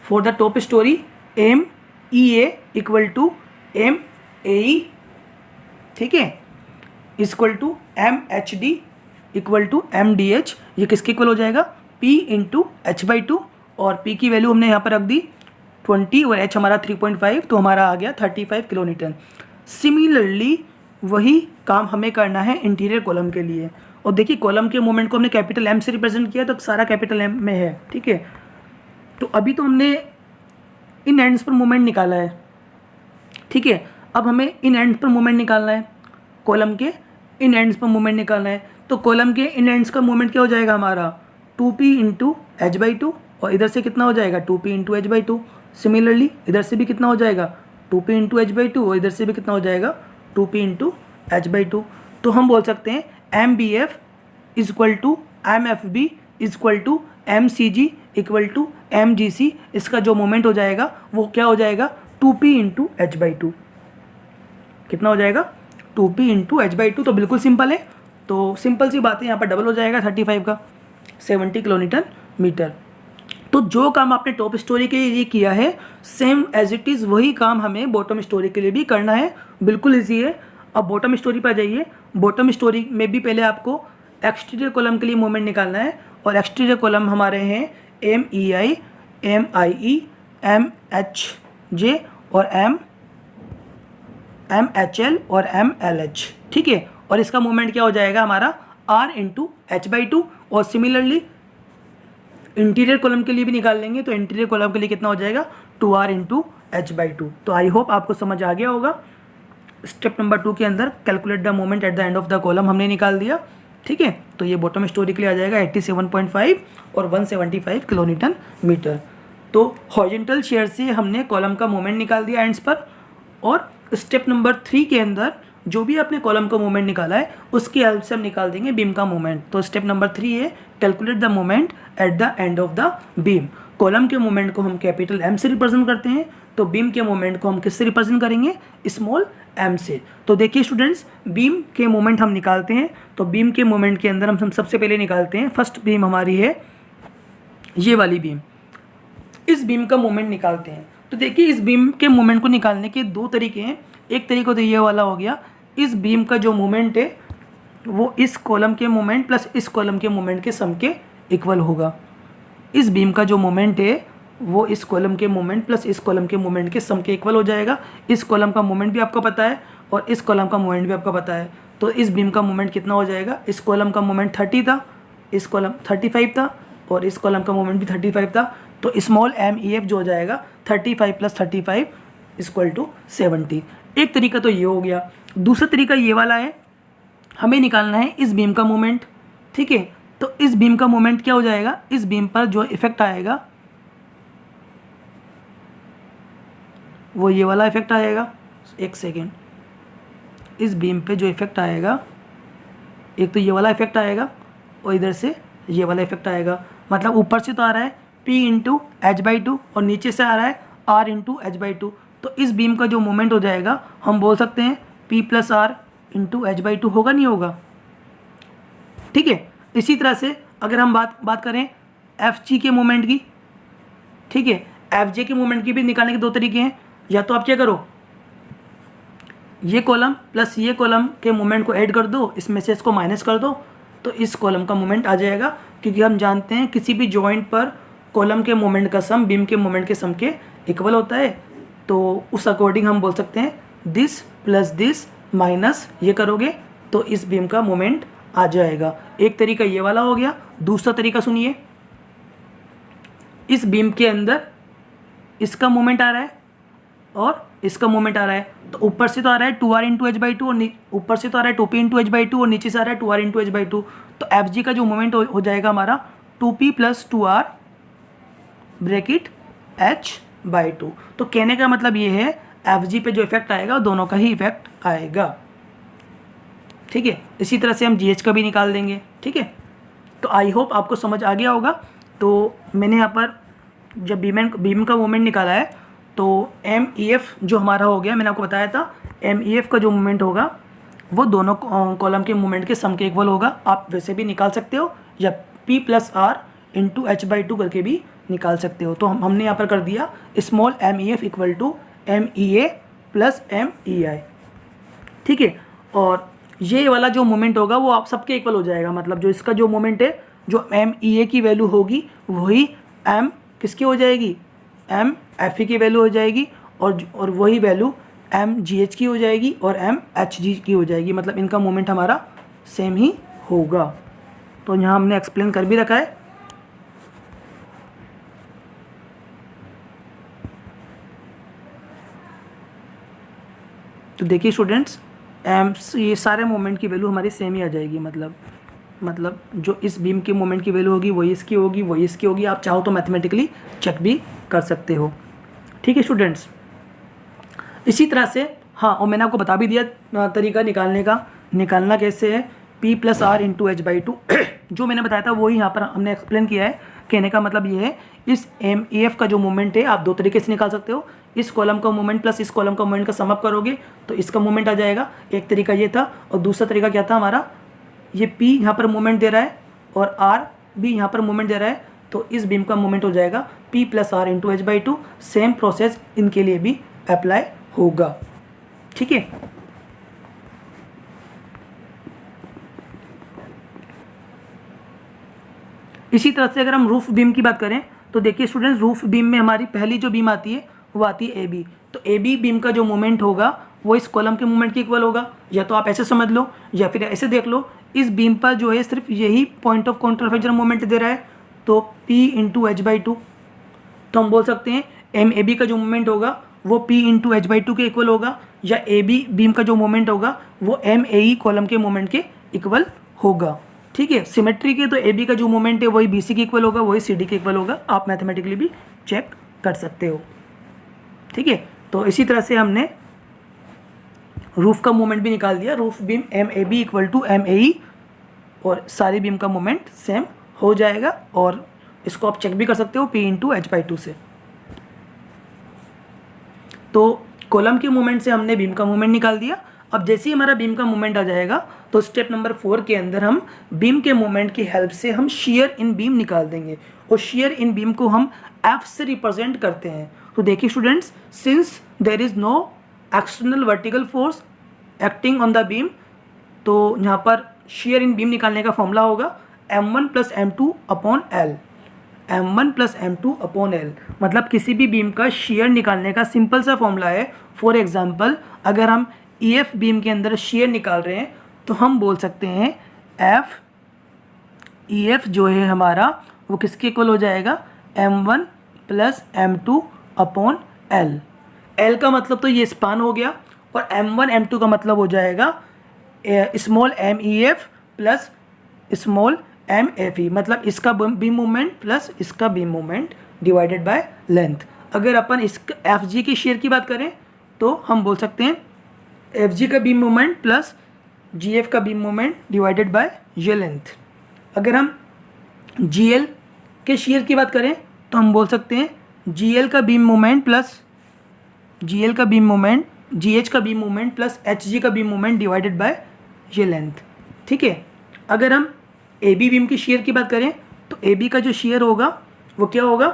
for the top story M E A equal to M A E, ठीक है, equal to M H D equal to M D H. ये किसके इक्वल हो जाएगा, P इंटू एच बाई 2, और P की वैल्यू हमने यहाँ पर रख दी 20 और H हमारा 3.5, तो हमारा आ गया 35 किलो न्यूटन। सिमिलरली वही काम हमें करना है इंटीरियर कॉलम के लिए। और देखिए कॉलम के मोमेंट को हमने कैपिटल M से रिप्रेजेंट किया तो सारा कैपिटल M में है, ठीक है। तो अभी तो हमने इन एंड्स पर मोमेंट निकाला है, ठीक है। अब हमें इन एंड्स पर मोमेंट निकालना है, कॉलम के इन एंड्स पर मोमेंट निकालना है। तो कॉलम के इन एंड्स का मोमेंट क्या हो जाएगा हमारा 2P इंटू एच बाई 2, और इधर से कितना हो जाएगा 2P into H by 2। Similarly इधर से भी कितना हो जाएगा 2P इंटू एच बाई 2, और इधर से भी कितना हो जाएगा 2P इंटू एच बाई 2। तो हम बोल सकते हैं M B F is equal to M F B is equal to mcg equal to mgc, इसका जो मोमेंट हो जाएगा वो क्या हो जाएगा 2p इंटू h/2। कितना हो जाएगा 2p इंटू h/2। तो बिल्कुल सिंपल है, तो सिंपल सी बात है, यहाँ पर डबल हो जाएगा 35 का 70 किलोन्यूटन मीटर। तो जो काम आपने टॉप स्टोरी के लिए किया है सेम एज इट इज़ वही काम हमें बॉटम स्टोरी के लिए भी करना है। बिल्कुल ईजी है। अब बॉटम स्टोरी पर जाइए। बॉटम स्टोरी में भी पहले आपको एक्सटीरियर कॉलम के लिए मोमेंट निकालना है, और एक्सटीरियर कॉलम हमारे हैं MEI, MIE, MHJ और MHL और MLH। ठीक है, और इसका मोमेंट क्या हो जाएगा हमारा R इंटू h/2। और सिमिलरली इंटीरियर कॉलम के लिए भी निकाल लेंगे, तो इंटीरियर कॉलम के लिए कितना हो जाएगा 2R इंटू h/2। तो आई होप आपको समझ आ गया होगा। स्टेप नंबर 2 के अंदर calculate the moment at the end of the column हमने निकाल दिया। ठीक है, तो ये बॉटम स्टोरी के लिए आ जाएगा 87.5 और 175 किलोन्यूटन मीटर। तो हॉरिजॉन्टल शेयर से हमने कॉलम का मोमेंट निकाल दिया एंड्स पर, और स्टेप नंबर 3 के अंदर जो भी आपने कॉलम का मोमेंट निकाला है उसकी हेल्प से हम निकाल देंगे बीम का मोमेंट। तो स्टेप नंबर 3 है calculate the moment at the end of the beam. Column के मोमेंट को हम कैपिटल M से रिप्रेजेंट करते हैं, तो बीम के मोमेंट को हम किससे रिप्रेजेंट करेंगे स्मॉल m से। तो देखिए स्टूडेंट्स, बीम के मोमेंट हम निकालते हैं। तो बीम के मोमेंट के अंदर हम सबसे पहले निकालते हैं, फर्स्ट बीम हमारी है ये वाली बीम, इस बीम का मोमेंट निकालते हैं। तो देखिए इस बीम के मोमेंट को निकालने के दो तरीके हैं। एक तरीका तो ये वाला हो गया, इस बीम का जो मोमेंट है वो इस कॉलम के मोमेंट प्लस इस कॉलम के मोमेंट के सम के इक्वल होगा। इस बीम का जो मोमेंट है वो इस कॉलम के मोमेंट प्लस इस कॉलम के मोमेंट के सम के इक्वल हो जाएगा। इस कॉलम का मोमेंट भी आपको पता है और इस कॉलम का मोमेंट भी आपको पता है। तो इस बीम का मोमेंट कितना हो जाएगा, इस कॉलम का मोमेंट 30 था, इस कॉलम 35 था और इस कॉलम का मोमेंट भी 35 था। तो स्मॉल MEF जो हो जाएगा 35 प्लस 35 इक्वल टू 70। एक तरीका तो ये हो गया। दूसरा तरीका ये वाला है, हमें निकालना है इस बीम का मोमेंट। ठीक है, तो इस बीम का मोमेंट क्या हो जाएगा, इस बीम पर जो इफेक्ट आएगा वो ये वाला इफेक्ट आएगा। एक सेकेंड, इस बीम पे जो इफेक्ट आएगा, एक तो ये वाला इफेक्ट आएगा और इधर से ये वाला इफेक्ट आएगा। मतलब ऊपर से तो आ रहा है P इंटू h/2 और नीचे से आ रहा है R इंटू h/2। तो इस बीम का जो मोमेंट हो जाएगा हम बोल सकते हैं P plus R into h/2 होगा, नहीं होगा। ठीक है, इसी तरह से अगर हम बात करें FG के मोमेंट की, ठीक है, FJ के मोमेंट की भी निकालने के दो तरीके हैं। या तो आप क्या करो, ये कॉलम प्लस ये कॉलम के मोमेंट को ऐड कर दो, इसमें से इसको माइनस कर दो, तो इस कॉलम का मोमेंट आ जाएगा। क्योंकि हम जानते हैं किसी भी जॉइंट पर कॉलम के मोमेंट का सम बीम के मोमेंट के सम के इक्वल होता है। तो उस अकॉर्डिंग हम बोल सकते हैं दिस प्लस दिस माइनस ये करोगे तो इस बीम का मोमेंट आ जाएगा। एक तरीका ये वाला हो गया। दूसरा तरीका सुनिए, इस बीम के अंदर इसका मोमेंट आ रहा है और इसका मोमेंट आ रहा है। तो ऊपर से तो आ रहा है 2R इंटू h/2 और ऊपर से तो आ रहा है 2P इंटू h/2 और नीचे से आ रहा है 2R इंटू h/2। तो FG का जो मोमेंट हो जाएगा हमारा 2P plus 2R bracket h/2। तो कहने का मतलब ये है FG पे जो इफेक्ट आएगा दोनों का ही इफेक्ट आएगा। ठीक है, इसी तरह से हम GH का भी निकाल देंगे। ठीक है, तो आई होप आपको समझ आ गया होगा। तो मैंने यहाँ पर जब बीम का मोमेंट निकाला है तो MEF जो हमारा हो गया, मैंने आपको बताया था MEF का जो मोमेंट होगा वो दोनों कॉलम के मोमेंट के सम के इक्वल होगा। आप वैसे भी निकाल सकते हो या P plus R into h/2 करके भी निकाल सकते हो। तो हमने यहाँ पर कर दिया small MEF equal to MEA plus MEI। ठीक है, और ये वाला जो मोमेंट होगा वो आप सबके इक्वल हो जाएगा। मतलब जो इसका जो मोमेंट है, जो MEA की वैल्यू होगी वही M किसकी हो जाएगी, MFE की वैल्यू हो जाएगी, और वही वैल्यू MGH की हो जाएगी और MHG की हो जाएगी। मतलब इनका मोमेंट हमारा सेम ही होगा। तो यहाँ हमने एक्सप्लेन कर भी रखा है। तो देखिए स्टूडेंट्स, ये सारे मोमेंट की वैल्यू हमारी सेम ही आ जाएगी। मतलब जो इस बीम की मोमेंट की वैल्यू होगी वही इसकी होगी, वही इसकी होगी। आप चाहो तो मैथमेटिकली चेक भी कर सकते हो। ठीक है स्टूडेंट्स, इसी तरह से हाँ, और मैंने आपको बता भी दिया तरीका निकालने का। निकालना कैसे है, P plus R into h/2 जो मैंने बताया था वही यहाँ पर हमने एक्सप्लेन किया है। कहने का मतलब ये है, इस एम ए एफ का जो मोमेंट है आप दो तरीके से निकाल सकते हो। इस कॉलम का मोमेंट प्लस इस कॉलम का मोमेंट का सम अप करोगे तो इसका मोमेंट आ जाएगा। एक तरीका ये था, और दूसरा तरीका क्या था हमारा, ये पी यहाँ पर मोमेंट दे रहा है और आर भी यहाँ पर मोमेंट दे रहा है, तो इस बीम का मोमेंट हो जाएगा P plus R into H/2। Same process इनके लिए भी अप्लाई होगा, ठीक है। इसी तरह से अगर हम रूफ बीम की बात करें तो देखिए स्टूडेंट्स, रूफ बीम में हमारी पहली जो बीम आती है वो आती है AB। तो AB बीम का जो मोमेंट होगा वो इस कॉलम के मोमेंट के इक्वल होगा, या तो आप ऐसे समझ लो या फिर ऐसे देख लो, इस बीम पर जो है सिर्फ यही पॉइंट ऑफ कॉन्ट्राफेक्चर मोमेंट दे रहा है, तो P इंटू H/2। तो हम बोल सकते हैं MAB का जो मोमेंट होगा वो P इंटू H/2 के इक्वल होगा, या AB बीम का जो मोमेंट होगा वो MAE कॉलम के मोमेंट के इक्वल होगा, ठीक है। सिमेट्री के तो AB का जो मोमेंट है वही BC के इक्वल होगा, वही CD के इक्वल होगा। आप मैथमेटिकली भी चेक कर सकते हो, ठीक है। तो इसी तरह से हमने रूफ का मोमेंट भी निकाल दिया। Roof beam MAB equal to MAE, और सारी बीम का मोमेंट सेम हो जाएगा, और इसको आप चेक भी कर सकते हो P इंटू H/2 से। तो कॉलम के मोमेंट से हमने बीम का मोमेंट निकाल दिया। अब जैसे ही हमारा बीम का मोमेंट आ जाएगा तो स्टेप नंबर 4 के अंदर हम बीम के मोमेंट की हेल्प से हम शियर इन बीम निकाल देंगे, और शियर इन बीम को हम F से रिप्रेजेंट करते हैं। तो देखिए students, since there is no external vertical force acting on the beam, तो यहाँ पर शियर इन बीम निकालने का फॉर्मूला होगा M1 plus M2 upon L। M1 plus M2 upon L मतलब किसी भी बीम का शेयर निकालने का सिंपल सा फॉर्मूला है। फॉर एग्जांपल अगर हम EF बीम के अंदर शेयर निकाल रहे हैं तो हम बोल सकते हैं F EF जो है हमारा वो किसके इक्वल हो जाएगा, M1 plus M2 upon L। L का मतलब तो ये स्पान हो गया, और M1 M2 का मतलब हो जाएगा small MEF plus small MFE, मतलब इसका बीम मूवमेंट प्लस इसका beam movement divided by length. अगर अपन इस FG की शेयर की बात करें तो हम बोल सकते हैं FG का बीम मूवमेंट प्लस GF का बीम मूवमेंट डिवाइडेड बाय ये लेंथ। अगर हम GL के शेयर की बात करें तो हम बोल सकते हैं GL का बीम मूवमेंट प्लस GL का बीम मूवमेंट GH का बीम मूवमेंट प्लस HG का बीम मूवमेंट डिवाइडेड बाय ये लेंथ, ठीक है। अगर हम AB बीम की शेयर की बात करें तो AB का जो शेयर होगा वो क्या होगा,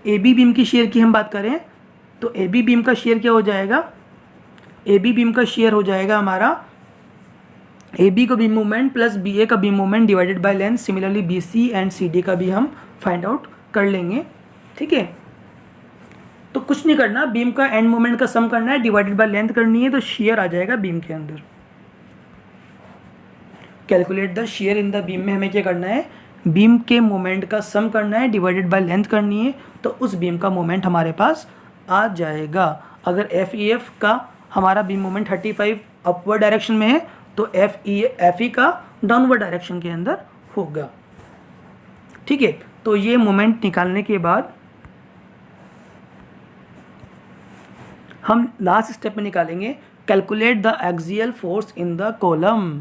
AB बीम की शेयर की हम बात करें तो AB बीम का शेयर क्या हो जाएगा, AB बीम का शेयर हो जाएगा हमारा AB का बीम मूवमेंट प्लस BA का beam movement divided by length. Similarly BC and CD का भी हम फाइंड आउट कर लेंगे, ठीक है। तो कुछ नहीं करना, बीम का एंड मोमेंट का सम करना है, डिवाइडेड बाय लेंथ करनी है, तो शेयर आ जाएगा बीम के अंदर। Calculate the share in the beam में हमें क्या करना है, बीम के मोमेंट का सम करना है, डिवाइडेड बाय लेंथ करनी है, तो उस बीम का मोमेंट हमारे पास आ जाएगा। अगर FEF का हमारा बीम मोमेंट 35 अपवर्ड डायरेक्शन में है तो FE का डाउनवर्ड डायरेक्शन के अंदर होगा, ठीक है। तो ये मोमेंट निकालने के बाद हम लास्ट स्टेप में निकालेंगे calculate the axial force in the column.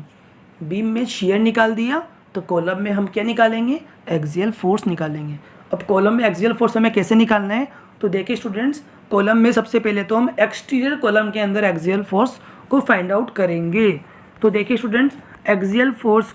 Beam में शेयर निकाल दिया तो कॉलम में हम क्या निकालेंगे, एक्सियल फोर्स निकालेंगे। अब कॉलम में एक्सियल फोर्स हमें कैसे निकालना है, तो देखिए स्टूडेंट्स, कॉलम में सबसे पहले तो हम एक्सटीरियर कॉलम के अंदर एक्सियल फोर्स को फाइंड आउट करेंगे। तो देखिए स्टूडेंट्स, एक्सियल फोर्स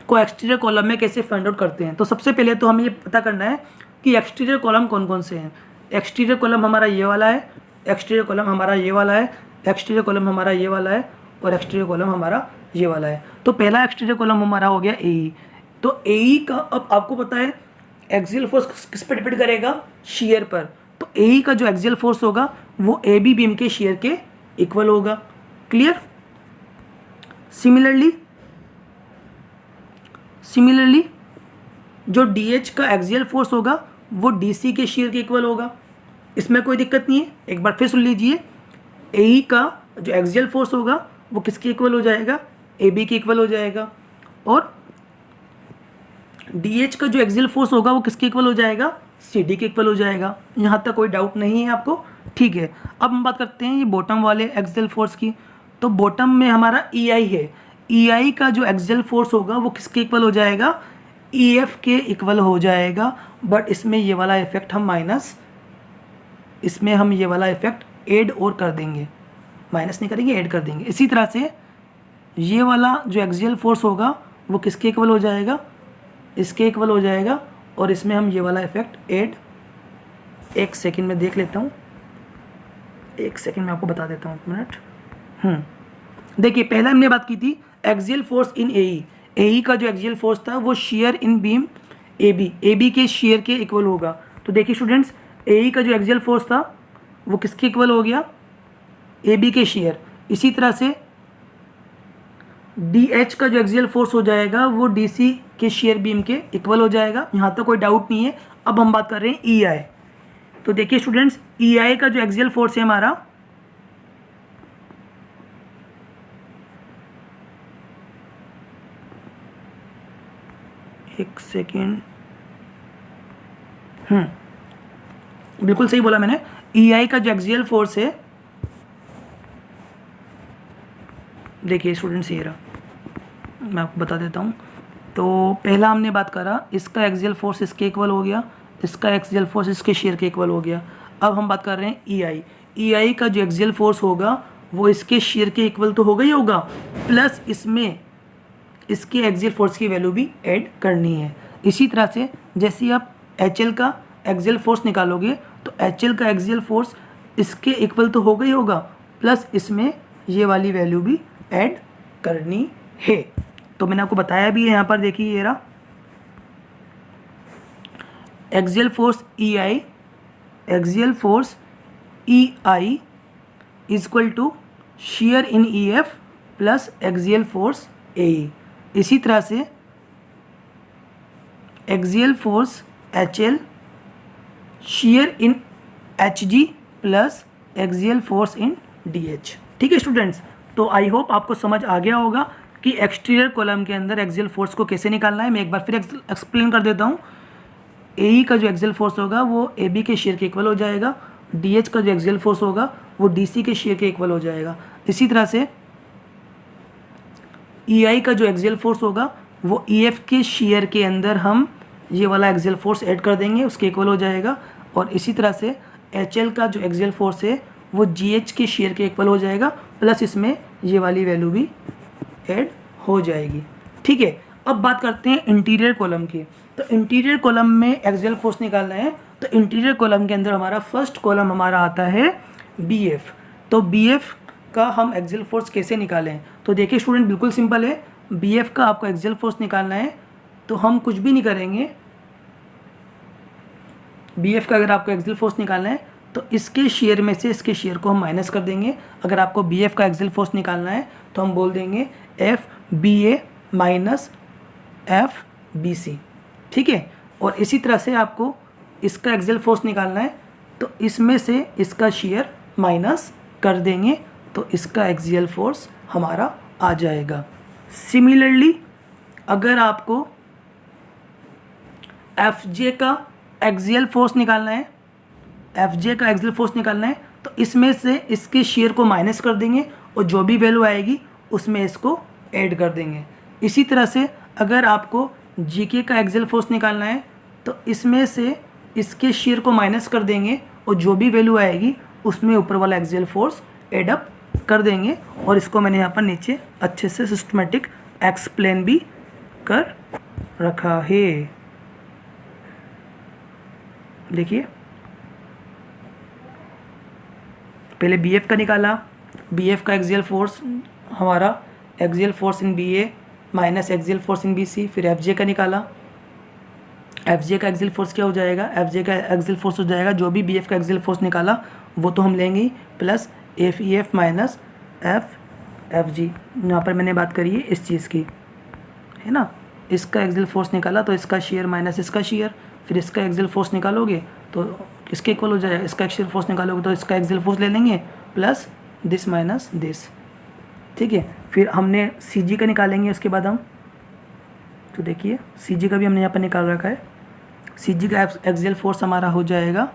को एक्सटीरियर कॉलम में कैसे फाइंड आउट करते हैं, तो सबसे पहले तो हमें ये पता करना है कि एक्सटीरियर कॉलम कौन कौन से हैं। एक्सटीरियर कॉलम हमारा ये वाला है, एक्सटीरियर कॉलम हमारा ये वाला है, एक्सटीरियर कॉलम हमारा ये वाला है, और एक्सटीरियर कॉलम हमारा ये वाला है। तो पहला एक्सटीरियर कॉलम हमारा हो गया AE। तो AE का अब आपको पता है एक्सियल फोर्स किस पर डिपेंड करेगा, शेयर पर। तो AE का जो एक्सियल फोर्स होगा वो AB बीम के शेयर के इक्वल होगा। क्लियर। सिमिलरली जो DH का एक्सियल फोर्स होगा वो DC के शेयर के इक्वल होगा। इसमें कोई दिक्कत नहीं है। एक बार फिर सुन लीजिए, AE का जो एक्सियल फोर्स होगा वो किसके इक्वल हो जाएगा, AB के इक्वल हो जाएगा, और DH का जो एक्सियल फोर्स होगा वो किसके इक्वल हो जाएगा, CD के इक्वल हो जाएगा। यहाँ तक कोई डाउट नहीं है आपको, ठीक है। अब हम बात करते हैं ये बॉटम वाले एक्सियल फोर्स की। तो बॉटम में हमारा EI है, EI का जो एक्सियल फोर्स होगा वो किसके इक्वल हो जाएगा, ई एफ के इक्वल हो जाएगा, बट इसमें ये वाला इफेक्ट हम माइनस, इसमें हम ये वाला इफेक्ट ऐड और कर देंगे, माइनस नहीं करेंगे, ऐड कर देंगे। इसी तरह से ये वाला जो एक्सियल फोर्स होगा वो किसके इक्वल हो जाएगा, इसके इक्वल हो जाएगा, और इसमें हम ये वाला इफेक्ट ऐड, एक सेकंड में देख लेता हूँ, एक सेकंड में आपको बता देता हूँ, एक मिनट। देखिए पहले हमने बात की थी एक्सियल फोर्स इन एई का जो एक्सियल फोर्स था वो shear in beam A B के शेयर के इक्वल होगा। तो देखिए स्टूडेंट्स, एई का जो एक्सियल फोर्स था वो किसके इक्वल हो गया, ए बी के शेयर। इसी तरह से डी एच का जो एक्सियल फोर्स हो जाएगा वो डी सी के शेयर बीम के इक्वल हो जाएगा, यहाँ तक कोई डाउट नहीं है। अब हम बात कर रहे हैं ई आई। तो देखिए स्टूडेंट्स, ई आई का जो एक्सियल फोर्स है हमारा, एक सेकेंड, बिल्कुल सही बोला मैंने। ई आई का जो एक्सियल फोर्स है, देखिए स्टूडेंट्स ये रहा, मैं आपको बता देता हूँ। तो पहला हमने बात करा, इसका एक्सियल फोर्स इसके इक्वल हो गया, इसका एक्सियल फोर्स इसके शेयर के इक्वल हो गया। अब हम बात कर रहे हैं ई आई। ई आई का जो एक्सियल फोर्स होगा वो इसके शेयर के इक्वल तो होगा ही होगा, प्लस इसमें इसके एक्सियल फोर्स की वैल्यू भी ऐड करनी है। इसी तरह से जैसे आप एच एल का एक्सियल फोर्स निकालोगे तो एच एल का एक्सियल फोर्स इसके इक्वल तो होगा ही होगा, प्लस इसमें ये वाली वैल्यू भी ऐड करनी है। तो मैंने आपको बताया भी है, यहाँ पर देखिए ये रहा axial force E I, axial force E I is equal to share in E F plus axial force A E. इसी तरह से axial force H L share in H G plus axial force in D H. ठीक है students, तो I hope आपको समझ आ गया होगा कि एक्सटीरियर कॉलम के अंदर एक्सियल फोर्स को कैसे निकालना है। मैं एक बार फिर एक्सप्लेन कर देता हूँ। ए का जो एक्सियल फोर्स होगा वो ए बी के शेयर के इक्वल हो जाएगा, डी एच का जो एक्सियल फोर्स होगा वो डी सी के शेयर के इक्वल हो जाएगा। इसी तरह से ई आई का जो एक्सियल फोर्स होगा वो ई एफ के शेयर के अंदर हम ये वाला एक्सियल फोर्स ऐड कर देंगे, उसके इक्वल हो जाएगा। और इसी तरह से एच एल का जो एक्सियल फोर्स है वो जी एच के शेयर के इक्वल हो जाएगा, प्लस इसमें ये वाली वैल्यू भी ऐड हो जाएगी। ठीक है, अब बात करते हैं इंटीरियर कॉलम की। तो इंटीरियर कॉलम में एक्सियल फोर्स निकालना है, तो इंटीरियर कॉलम के अंदर हमारा फर्स्ट कॉलम हमारा आता है बी एफ। तो बी एफ का हम एक्सियल फोर्स कैसे निकालें, तो देखिए स्टूडेंट बिल्कुल सिंपल है। बी एफ का आपको एक्सियल फोर्स निकालना है तो हम कुछ भी नहीं करेंगे। बी एफ का अगर आपको एक्सियल फोर्स निकालना है तो इसके शेयर में से इसके शेयर को हम माइनस कर देंगे। अगर आपको बी एफ का एक्सियल फोर्स निकालना है तो हम बोल देंगे F B A minus F B C. ठीक है, और इसी तरह से आपको इसका एक्सियल फोर्स निकालना है तो इसमें से इसका शेयर माइनस कर देंगे तो इसका एक्सियल फोर्स हमारा आ जाएगा। सिमिलरली अगर आपको एफ जे का एक्सियल फोर्स निकालना है, एफ जे का एक्सियल फोर्स निकालना है तो इसमें से इसके शेयर को माइनस कर देंगे और जो भी वैल्यू आएगी उसमें इसको ऐड कर देंगे। इसी तरह से अगर आपको जी के का एक्सियल फोर्स निकालना है तो इसमें से इसके शेयर को माइनस कर देंगे और जो भी वैल्यू आएगी उसमें ऊपर वाला एक्सियल फोर्स एड अप कर देंगे। और इसको मैंने यहाँ पर नीचे अच्छे से सिस्टमेटिक एक्सप्लेन भी कर रखा है। देखिए पहले बी एफ का निकाला, बी एफ का एक्सियल फोर्स हमारा axial force in B A minus axial force in B C. फिर एफ जे का निकाला, एफ जे का एक्सियल फोर्स क्या हो जाएगा, एफ जे का एक्सियल फोर्स हो जाएगा जो भी बी एफ का एक्सियल फोर्स निकाला वो तो हम लेंगे ही, plus F E F minus F G. यहाँ पर मैंने बात करी है इस चीज़ की, है ना। इसका एक्सियल फोर्स निकाला तो इसका शेयर माइनस इसका शेयर, फिर इसका एक्सियल फोर्स निकालोगे तो इसके इक्वल हो जाएगा, इसका एक्सियल फोर्स निकालोगे तो इसका एक्सियल फोर्स ले लेंगे प्लस दिस माइनस दिस। ठीक है, फिर हमने सी जी का निकालेंगे उसके बाद हम, तो देखिए सी जी का भी हमने यहाँ पर निकाल रखा है। सी जी का एक्सियल फोर्स हमारा हो जाएगा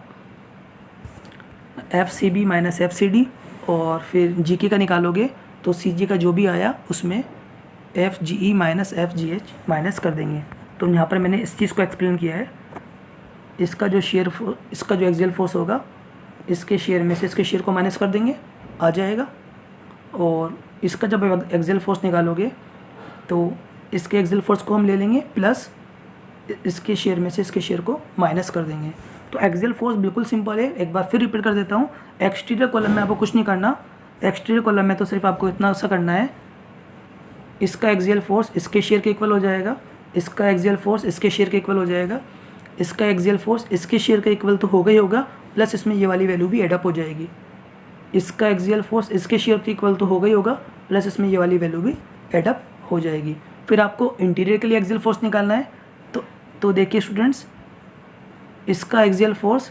F C B minus F C D, और फिर जी के का निकालोगे तो सी जी का जो भी आया उसमें F G E minus F G H minus कर देंगे। तो यहाँ पर मैंने इस चीज़ को एक्सप्लेन किया है। इसका जो एक्सियल फोर्स होगा, इसके शेयर में से इसके शेयर को माइनस कर देंगे, आ जाएगा। और इसका जब एक्सियल फोर्स निकालोगे तो इसके एक्सियल फोर्स को हम ले लेंगे प्लस इसके शेयर में से इसके शेयर को माइनस कर देंगे। तो एक्सियल फोर्स बिल्कुल सिंपल है, एक बार फिर रिपीट कर देता हूँ। एक्सटीरियर कॉलम में आपको कुछ नहीं करना, एक्सटीरियर कॉलम में तो सिर्फ आपको इतना सा करना है, इसका एक्सियल फोर्स इसके शेयर के इक्वल हो जाएगा, इसका एक्सियल फोर्स इसके शेयर के इक्वल हो जाएगा, इसका एक्सियल फोर्स इसके शेयर के इक्वल तो होगा ही होगा, प्लस इसमें ये वाली वैल्यू भी एडअप हो जाएगी। इसका एक्सियल फोर्स इसके शेयर के इक्वल तो होगा ही होगा, प्लस इसमें ये वाली वैल्यू भी एडअप हो जाएगी। फिर आपको इंटीरियर के लिए एक्सियल फोर्स निकालना है। तो देखिए स्टूडेंट्स, इसका axial force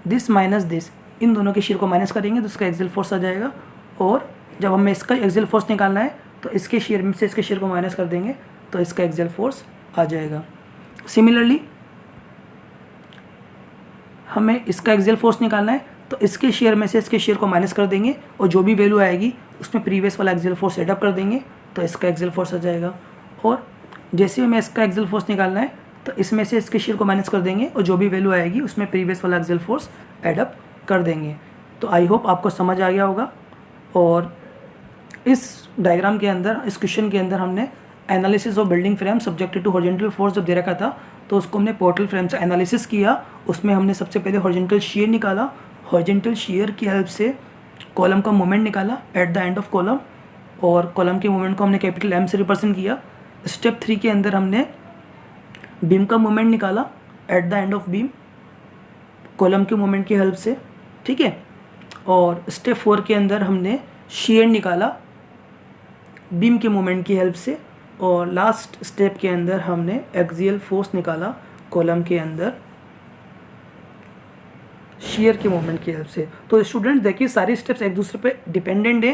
this minus this, इन दोनों के शेयर को माइनस करेंगे तो इसका एक्सियल फोर्स आ जाएगा। और जब हमें इसका एक्सियल फोर्स निकालना है तो इसके शेयर में से इसके शेयर को माइनस कर देंगे तो इसका एक्सियल फोर्स आ जाएगा। सिमिलरली हमें इसका एक्सियल फोर्स निकालना है तो इसके शेयर में से इसके शेयर को माइनस कर देंगे और जो भी वैल्यू आएगी उसमें प्रीवियस वाला एक्सियल फोर्स एडअप कर देंगे तो इसका एक्सियल फोर्स आ जाएगा। और जैसे हमें इसका एक्सियल फोर्स निकालना है तो इसमें से इसके शेयर को माइनस कर देंगे और जो भी वैल्यू आएगी उसमें प्रीवियस वाला एक्सियल फोर्स एडअप कर देंगे। तो आई होप आपको समझ आ गया होगा। और इस डायग्राम के अंदर, इस क्वेश्चन के अंदर हमने analysis of building frame subjected to horizontal force जब दे रखा था तो उसको हमने पोर्टल फ्रेम से एनालिसिस किया। उसमें हमने सबसे पहले हॉरिजॉन्टल शियर निकाला, हॉरिजॉन्टल शियर की हेल्प से कॉलम का मोमेंट निकाला at the end of column, और कॉलम के मोमेंट को हमने कैपिटल एम से रिप्रेजेंट किया। स्टेप 3 के अंदर हमने बीम का मोमेंट निकाला at the end of beam column के मोमेंट की हेल्प से, ठीक है। और स्टेप 4 के अंदर हमने शियर निकाला बीम के मोमेंट की हेल्प से। और लास्ट स्टेप के अंदर हमने एक्सियल फोर्स निकाला कॉलम के अंदर शियर के मोमेंट की हेल्प से। तो स्टूडेंट्स देखिए, सारी स्टेप्स एक दूसरे पे डिपेंडेंट है।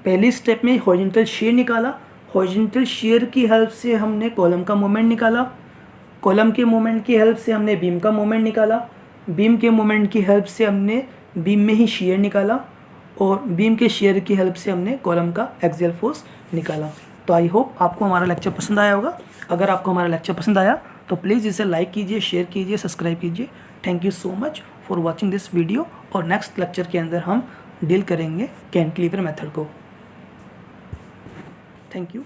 पहली स्टेप में हॉरिजॉन्टल शियर निकाला, हॉरिजॉन्टल शियर की हेल्प से हमने कॉलम का मोमेंट निकाला, कॉलम के मोमेंट की हेल्प से हमने बीम का मोमेंट निकाला, बीम के मोमेंट की हेल्प से हमने बीम में ही शियर निकाला, और बीम के शियर की हेल्प से हमने कॉलम का एक्सियल फोर्स निकाला। तो आई होप आपको हमारा लेक्चर पसंद आया होगा। अगर आपको हमारा लेक्चर पसंद आया तो प्लीज़ इसे लाइक कीजिए, शेयर कीजिए, सब्सक्राइब कीजिए। Thank you so much for watching this video. और नेक्स्ट लेक्चर के अंदर हम डील करेंगे कैंटिलीवर मेथड को। Thank you.